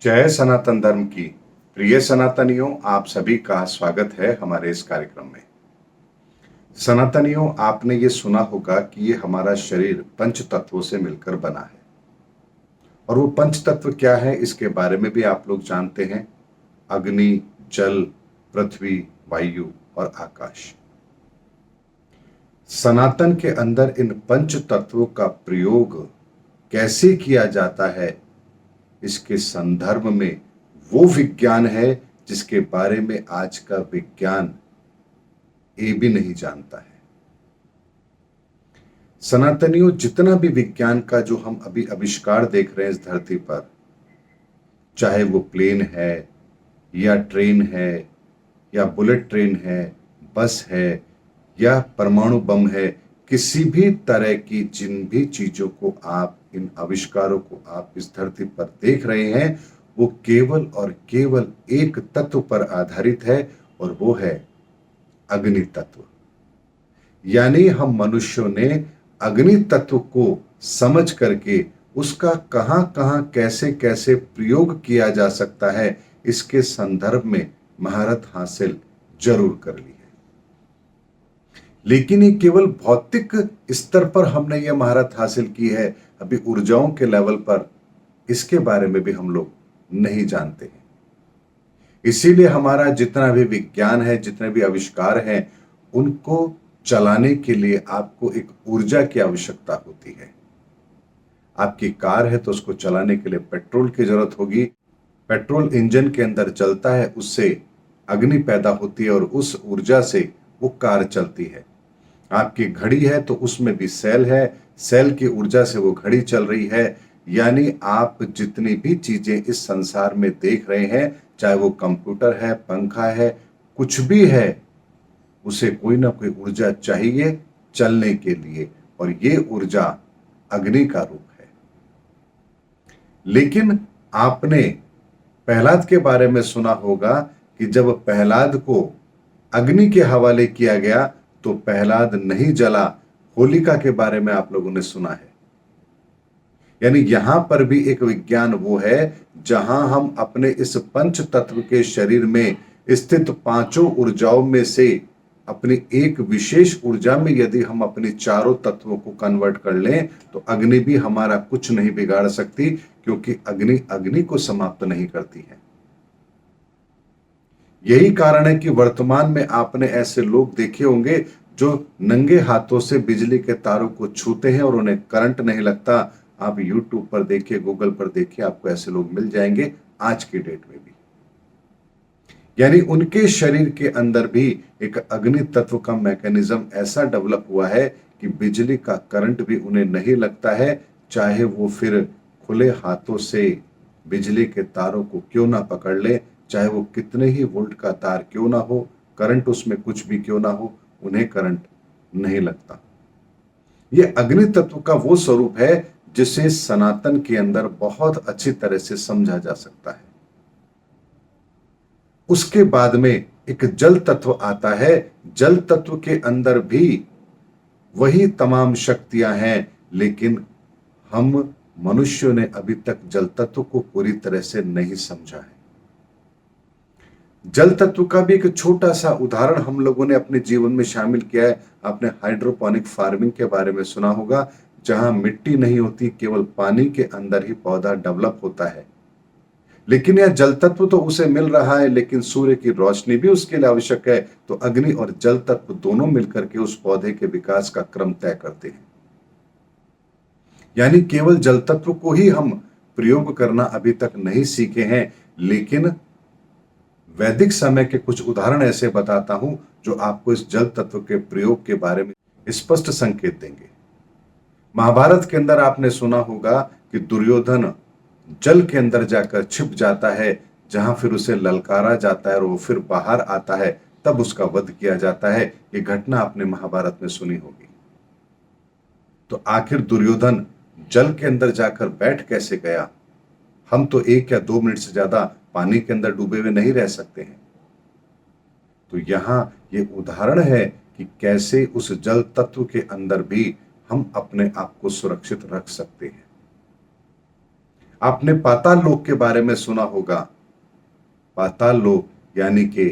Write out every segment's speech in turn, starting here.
जय सनातन धर्म की प्रिय सनातनियों, आप सभी का स्वागत है हमारे इस कार्यक्रम में। सनातनियों, आपने ये सुना होगा कि ये हमारा शरीर पंच तत्वों से मिलकर बना है और वो पंच तत्व क्या है इसके बारे में भी आप लोग जानते हैं। अग्नि, जल, पृथ्वी, वायु और आकाश। सनातन के अंदर इन पंच तत्वों का प्रयोग कैसे किया जाता है, इसके संदर्भ में वो विज्ञान है जिसके बारे में आज का विज्ञान ये भी नहीं जानता है। सनातनियों, जितना भी विज्ञान का जो हम अभी आविष्कार देख रहे हैं इस धरती पर, चाहे वो प्लेन है या ट्रेन है या बुलेट ट्रेन है, बस है या परमाणु बम है, किसी भी तरह की जिन भी चीजों को आप, इन आविष्कारों को आप इस धरती पर देख रहे हैं, वो केवल और केवल एक तत्व पर आधारित है और वो है अग्नि तत्व। यानी हम मनुष्यों ने अग्नि तत्व को समझ करके उसका कहां कहां कैसे कैसे प्रयोग किया जा सकता है, इसके संदर्भ में महारत हासिल जरूर कर ली है। लेकिन ये केवल भौतिक स्तर पर हमने ये महारत हासिल की है, अभी ऊर्जाओं के लेवल पर इसके बारे में भी हम लोग नहीं जानते हैं। इसीलिए हमारा जितना भी विज्ञान है, जितने भी आविष्कार हैं, उनको चलाने के लिए आपको एक ऊर्जा की आवश्यकता होती है। आपकी कार है तो उसको चलाने के लिए पेट्रोल की जरूरत होगी। पेट्रोल इंजन के अंदर चलता है, उससे अग्नि पैदा होती है और उस ऊर्जा से वो कार चलती है। आपकी घड़ी है तो उसमें भी सेल है, सेल की ऊर्जा से वो घड़ी चल रही है। यानी आप जितनी भी चीजें इस संसार में देख रहे हैं, चाहे वो कंप्यूटर है, पंखा है, कुछ भी है, उसे कोई ना कोई ऊर्जा चाहिए चलने के लिए, और ये ऊर्जा अग्नि का रूप है। लेकिन आपने प्रहलाद के बारे में सुना होगा कि जब प्रहलाद को अग्नि के हवाले किया गया तो प्रहलाद नहीं जला। होलिका के बारे में आप लोगों ने सुना है। यानी यहां पर भी एक विज्ञान वो है जहां हम अपने इस पंच तत्व के शरीर में स्थित पांचों ऊर्जाओं में से अपनी एक विशेष ऊर्जा में यदि हम अपनी चारों तत्वों को कन्वर्ट कर लें तो अग्नि भी हमारा कुछ नहीं बिगाड़ सकती, क्योंकि अग्नि अग्नि को समाप्त नहीं करती है। यही कारण है कि वर्तमान में आपने ऐसे लोग देखे होंगे जो नंगे हाथों से बिजली के तारों को छूते हैं और उन्हें करंट नहीं लगता। आप यूट्यूब पर देखिए, गूगल पर देखिए, आपको ऐसे लोग मिल जाएंगे आज की डेट में भी। यानी उनके शरीर के अंदर भी एक अग्नि तत्व का मैकेनिज्म ऐसा डेवलप हुआ है कि बिजली का करंट भी उन्हें नहीं लगता है, चाहे वो फिर खुले हाथों से बिजली के तारों को क्यों ना पकड़ ले, चाहे वो कितने ही वोल्ट का तार क्यों ना हो, करंट उसमें कुछ भी क्यों ना हो, उन्हें करंट नहीं लगता। ये अग्नि तत्व का वो स्वरूप है जिसे सनातन के अंदर बहुत अच्छी तरह से समझा जा सकता है। उसके बाद में एक जल तत्व आता है। जल तत्व के अंदर भी वही तमाम शक्तियां हैं, लेकिन हम मनुष्यों ने अभी तक जल तत्व को पूरी तरह से नहीं समझा है। जल तत्व का भी एक छोटा सा उदाहरण हम लोगों ने अपने जीवन में शामिल किया है। आपने हाइड्रोपोनिक फार्मिंग के बारे में सुना होगा, जहां मिट्टी नहीं होती, केवल पानी के अंदर ही पौधा डेवलप होता है। लेकिन यह जल तत्व तो उसे मिल रहा है, लेकिन सूर्य की रोशनी भी उसके लिए आवश्यक है। तो अग्नि और जल तत्व दोनों मिलकर के उस पौधे के विकास का क्रम तय करते हैं। यानी केवल जल तत्व को ही हम प्रयोग करना अभी तक नहीं सीखे हैं, लेकिन वैदिक समय के कुछ उदाहरण ऐसे बताता हूं जो आपको इस जल तत्व के प्रयोग के बारे में स्पष्ट संकेत देंगे। महाभारत के अंदर आपने सुना होगा कि दुर्योधन जल के अंदर जाकर छिप जाता है, जहां फिर उसे ललकारा जाता है और वो फिर बाहर आता है, तब उसका वध किया जाता है। ये घटना आपने महाभारत में सुनी होगी। तो आखिर दुर्योधन जल के अंदर जाकर बैठ कैसे गया? हम तो 1 या 2 मिनट से ज्यादा पानी के अंदर डूबे हुए नहीं रह सकते हैं। तो यहां ये उदाहरण है कि कैसे उस जल तत्व के अंदर भी हम अपने आप को सुरक्षित रख सकते हैं। आपने पाताल लोक के बारे में सुना होगा। पाताल लोक यानी कि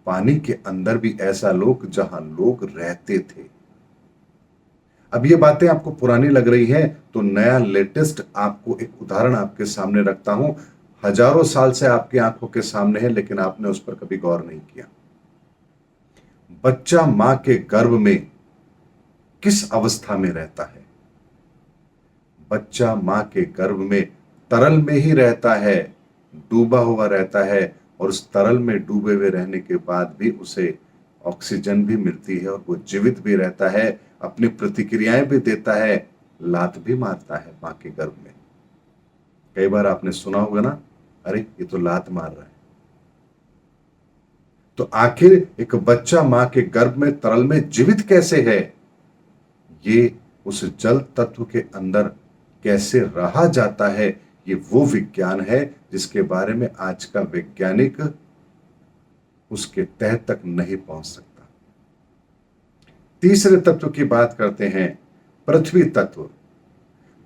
पानी के अंदर भी ऐसा लोक जहां लोग रहते थे। अब ये बातें आपको पुरानी लग रही हैं, तो नया लेटेस्ट आपको एक उदाहरण आपके सामने रखता हूं। हजारों साल से आपकी आंखों के सामने है, लेकिन आपने उस पर कभी गौर नहीं किया। बच्चा मां के गर्भ में किस अवस्था में रहता है? बच्चा मां के गर्भ में तरल में ही रहता है, डूबा हुआ रहता है, और उस तरल में डूबे हुए रहने के बाद भी उसे ऑक्सीजन भी मिलती है और वो जीवित भी रहता है, अपनी प्रतिक्रियाएं भी देता है, लात भी मारता है मां के गर्भ में। कई बार आपने सुना होगा ना, अरे ये तो लात मार रहा है। तो आखिर एक बच्चा मां के गर्भ में तरल में जीवित कैसे है? ये उस जल तत्व के अंदर कैसे रहा जाता है, ये वो विज्ञान है जिसके बारे में आज का वैज्ञानिक उसके तह तक नहीं पहुंच सकता। तीसरे तत्व की बात करते हैं, पृथ्वी तत्व।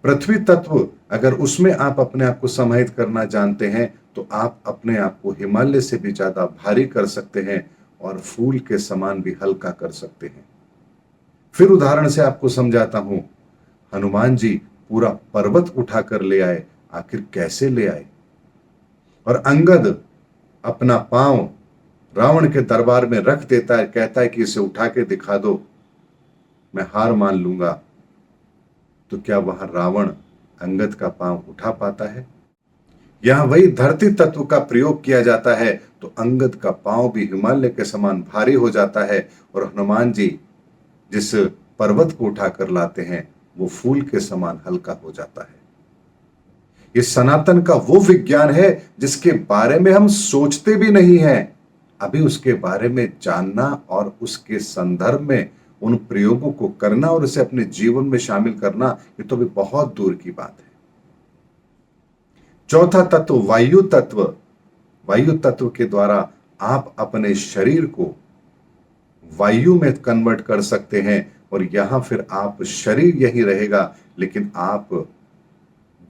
पृथ्वी तत्व, अगर उसमें आप अपने आप को समाहित करना जानते हैं तो आप अपने आप को हिमालय से भी ज्यादा भारी कर सकते हैं और फूल के समान भी हल्का कर सकते हैं। फिर उदाहरण से आपको समझाता हूं। हनुमान जी पूरा पर्वत उठाकर ले आए, आखिर कैसे ले आए? और अंगद अपना पांव रावण के दरबार में रख देता है, कहता है कि इसे उठा के दिखा दो, मैं हार मान लूंगा। तो क्या वहां रावण अंगद का पांव उठा पाता है? यहां वही धरती तत्व का प्रयोग किया जाता है तो अंगद का पांव भी हिमालय के समान भारी हो जाता है, और हनुमान जी जिस पर्वत को उठाकर लाते हैं वो फूल के समान हल्का हो जाता है। ये सनातन का वो विज्ञान है जिसके बारे में हम सोचते भी नहीं हैं। अभी उसके बारे में जानना और उसके संदर्भ में उन प्रयोगों को करना और उसे अपने जीवन में शामिल करना, ये तो अभी बहुत दूर की बात है। चौथा तत्व, वायु तत्व। वायु तत्व के द्वारा आप अपने शरीर को वायु में कन्वर्ट कर सकते हैं, और यहां फिर आप शरीर यही रहेगा, लेकिन आप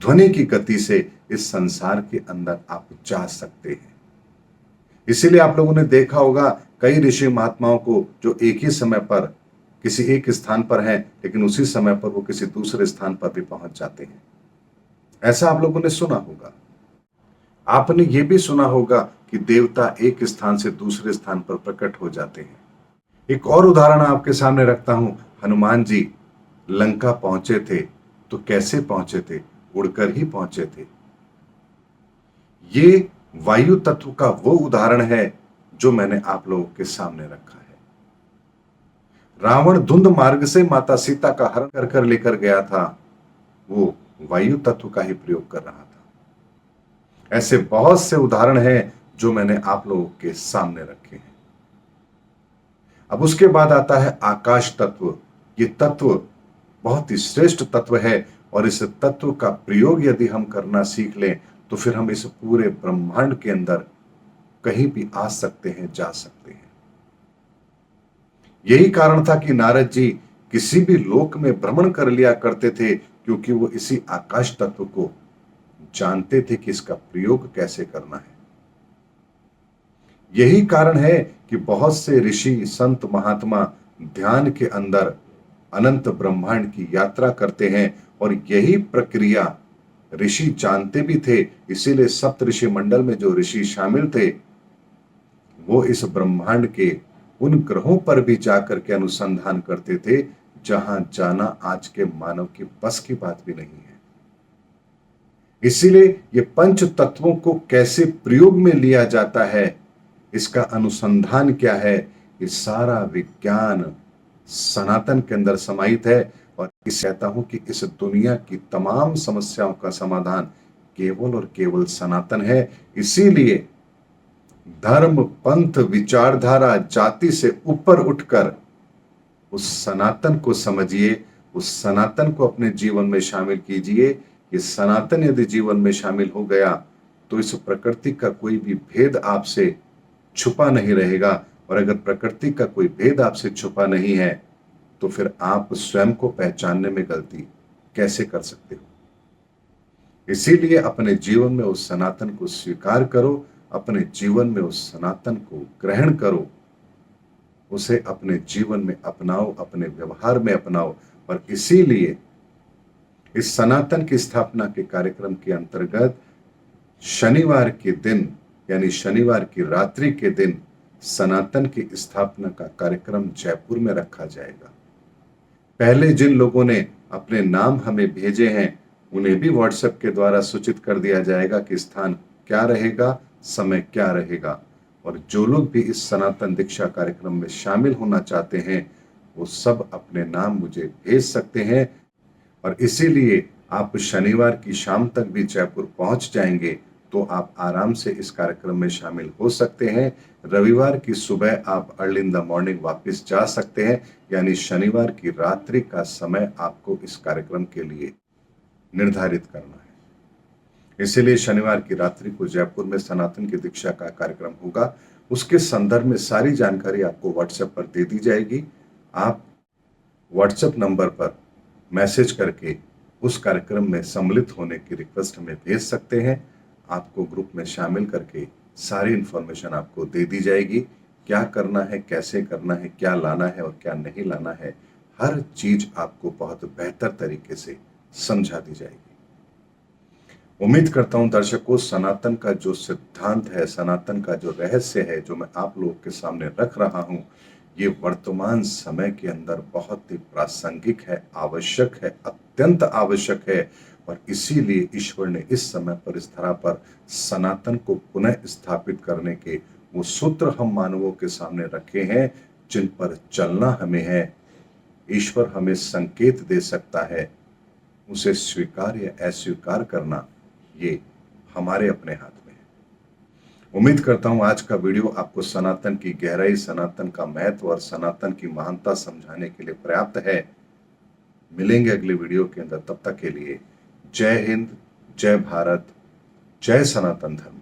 ध्वनि की गति से इस संसार के अंदर आप जा सकते हैं। इसीलिए आप लोगों ने देखा होगा कई ऋषि महात्माओं को जो एक ही समय पर किसी एक स्थान पर हैं, लेकिन उसी समय पर वो किसी दूसरे स्थान पर भी पहुंच जाते हैं। ऐसा आप लोगों ने सुना होगा। आपने ये भी सुना होगा कि देवता एक स्थान से दूसरे स्थान पर प्रकट हो जाते हैं। एक और उदाहरण आपके सामने रखता हूं। हनुमान जी लंका पहुंचे थे तो कैसे पहुंचे थे? उड़कर ही पहुंचे थे। ये वायु तत्व का वो उदाहरण है जो मैंने आप लोगों के सामने रखा है। रावण धुंध मार्ग से माता सीता का हरण कर कर लेकर गया था, वो वायु तत्व का ही प्रयोग कर रहा था। ऐसे बहुत से उदाहरण हैं जो मैंने आप लोगों के सामने रखे हैं। अब उसके बाद आता है आकाश तत्व। ये तत्व बहुत ही श्रेष्ठ तत्व है, और इस तत्व का प्रयोग यदि हम करना सीख लें तो फिर हम इस पूरे ब्रह्मांड के अंदर कहीं भी आ सकते हैं, जा सकते हैं। यही कारण था कि नारद जी किसी भी लोक में भ्रमण कर लिया करते थे, क्योंकि वो इसी आकाश तत्व को जानते थे कि इसका प्रयोग कैसे करना है। यही कारण है कि बहुत से ऋषि संत महात्मा ध्यान के अंदर अनंत ब्रह्मांड की यात्रा करते हैं, और यही प्रक्रिया ऋषि जानते भी थे। इसीलिए सप्त ऋषि मंडल में जो ऋषि शामिल थे वो इस ब्रह्मांड के उन ग्रहों पर भी जाकर के अनुसंधान करते थे जहां जाना आज के मानव की बस की बात भी नहीं है। इसीलिए ये पंच तत्वों को कैसे प्रयोग में लिया जाता है, इसका अनुसंधान क्या है, ये सारा विज्ञान सनातन के अंदर समाहित है। और इस कहता हूं कि इस दुनिया की तमाम समस्याओं का समाधान केवल और केवल सनातन है। इसीलिए धर्म, पंथ, विचारधारा, जाति से ऊपर उठकर उस सनातन को समझिए, उस सनातन को अपने जीवन में शामिल कीजिए। ये सनातन यदि जीवन में शामिल हो गया तो इस प्रकृति का कोई भी भेद आपसे छुपा नहीं रहेगा, और अगर प्रकृति का कोई भेद आपसे छुपा नहीं है तो फिर आप स्वयं को पहचानने में गलती कैसे कर सकते हो? इसीलिए अपने जीवन में उस सनातन को स्वीकार करो, अपने जीवन में उस सनातन को ग्रहण करो, उसे अपने जीवन में अपनाओ, अपने व्यवहार में अपनाओ। और इसीलिए इस सनातन की स्थापना के कार्यक्रम के अंतर्गत शनिवार के दिन, यानी शनिवार की रात्रि के दिन सनातन की स्थापना का कार्यक्रम जयपुर में रखा जाएगा। पहले जिन लोगों ने अपने नाम हमें भेजे हैं उन्हें भी व्हाट्सएप के द्वारा सूचित कर दिया जाएगा कि स्थान क्या रहेगा, समय क्या रहेगा। और जो लोग भी इस सनातन दीक्षा कार्यक्रम में शामिल होना चाहते हैं वो सब अपने नाम मुझे भेज सकते हैं। और इसीलिए आप शनिवार की शाम तक भी जयपुर पहुंच जाएंगे तो आप आराम से इस कार्यक्रम में शामिल हो सकते हैं। रविवार की सुबह आप अर्ली इन द मॉर्निंग वापस जा सकते हैं, यानी शनिवार की रात्रि का समय आपको इस कार्यक्रम के लिए निर्धारित करना है। इसीलिए शनिवार की रात्रि को जयपुर में सनातन की दीक्षा का कार्यक्रम होगा। उसके संदर्भ में सारी जानकारी आपको व्हाट्सएप पर दे दी जाएगी। आप व्हाट्सएप नंबर पर मैसेज करके उस कार्यक्रम में सम्मिलित होने की रिक्वेस्ट हमें भेज सकते हैं। आपको ग्रुप में शामिल करके सारी इंफॉर्मेशन आपको दे दी जाएगी। क्या करना है, कैसे करना है, क्या लाना है और क्या नहीं लाना है, हर चीज आपको बहुत बेहतर तरीके से समझा दी जाएगी। उम्मीद करता हूं दर्शकों, सनातन का जो सिद्धांत है, सनातन का जो रहस्य है, जो मैं आप लोगों के सामने रख रहा हूं, ये वर्तमान समय के अंदर बहुत ही प्रासंगिक है, आवश्यक है, अत्यंत आवश्यक है। और इसीलिए ईश्वर ने इस समय पर, इस धरा पर सनातन को पुनः स्थापित करने के वो सूत्र हम मानवों के सामने रखे हैं जिन पर चलना हमें है। ईश्वर हमें संकेत दे सकता है, उसे स्वीकार या अस्वीकार करना ये हमारे अपने हाथ में है। उम्मीद करता हूं आज का वीडियो आपको सनातन की गहराई, सनातन का महत्व और सनातन की महानता समझाने के लिए पर्याप्त है। मिलेंगे अगले वीडियो के अंदर, तब तक के लिए जय हिंद, जय भारत, जय सनातन धर्म।